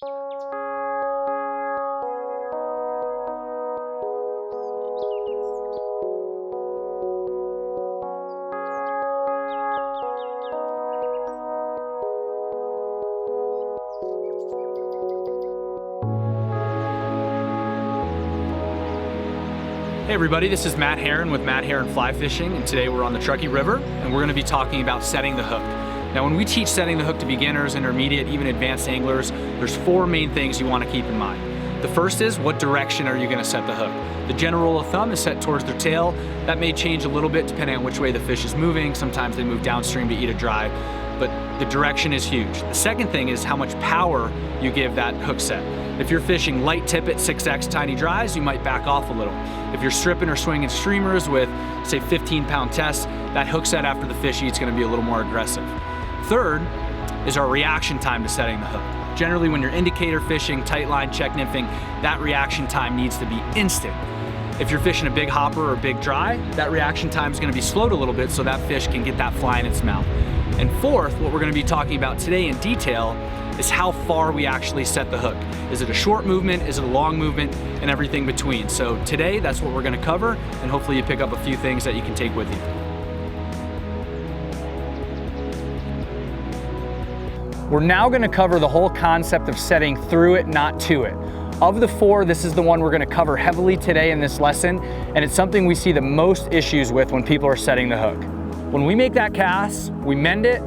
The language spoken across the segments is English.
Hey everybody, this is Matt Heron with Matt Heron Fly Fishing, and today we're on the Truckee River and we're going to be talking about setting the hook. Now when we teach setting the hook to beginners, intermediate, even advanced anglers, there's four main things you want to keep in mind. The first is, what direction are you going to set the hook? The general rule of thumb is set towards their tail. That may change a little bit depending on which way the fish is moving. Sometimes they move downstream to eat a dry, but the direction is huge. The second thing is how much power you give that hook set. If you're fishing light tippet 6X tiny dries, you might back off a little. If you're stripping or swinging streamers with, say, 15-pound tests, that hook set after the fish eats is going to be a little more aggressive. Third is our reaction time to setting the hook. Generally, when you're indicator fishing, tight line, check nymphing, that reaction time needs to be instant. If you're fishing a big hopper or big dry, that reaction time is going to be slowed a little bit so that fish can get that fly in its mouth. And fourth, what we're going to be talking about today in detail is how far we actually set the hook. Is it a short movement? Is it a long movement? And everything between. So today, that's what we're going to cover, and hopefully you pick up a few things that you can take with you. We're now going to cover the whole concept of setting through it, not to it. Of the four, this is the one we're going to cover heavily today in this lesson, and it's something we see the most issues with when people are setting the hook. When we make that cast, we mend it,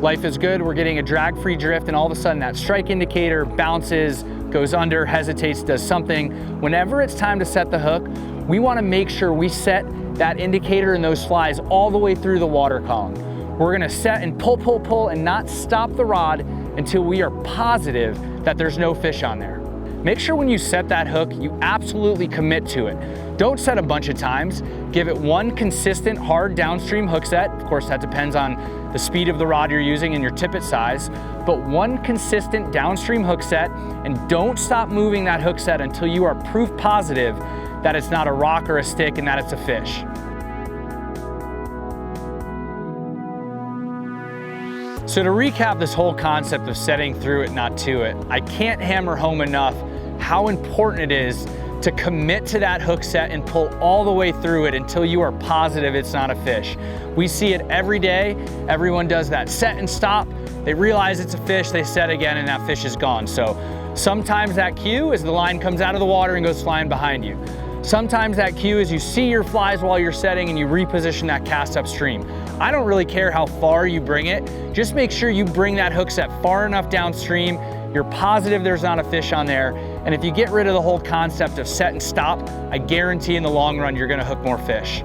life is good, we're getting a drag-free drift, and all of a sudden that strike indicator bounces, goes under, hesitates, does something. Whenever it's time to set the hook, we want to make sure we set that indicator and those flies all the way through the water column. We're going to set and pull, pull, pull, and not stop the rod until we are positive that there's no fish on there. Make sure when you set that hook, you absolutely commit to it. Don't set a bunch of times. Give it one consistent, hard downstream hook set. Of course, that depends on the speed of the rod you're using and your tippet size, but one consistent downstream hook set, and don't stop moving that hook set until you are proof positive that it's not a rock or a stick and that it's a fish. So to recap this whole concept of setting through it, not to it, I can't hammer home enough how important it is to commit to that hook set and pull all the way through it until you are positive it's not a fish. We see it every day. Everyone does that set and stop. They realize it's a fish, they set again, and that fish is gone. So sometimes that cue is the line comes out of the water and goes flying behind you. Sometimes that cue is you see your flies while you're setting and you reposition that cast upstream. I don't really care how far you bring it. Just make sure you bring that hook set far enough downstream. You're positive there's not a fish on there. And if you get rid of the whole concept of set and stop, I guarantee in the long run, you're gonna hook more fish.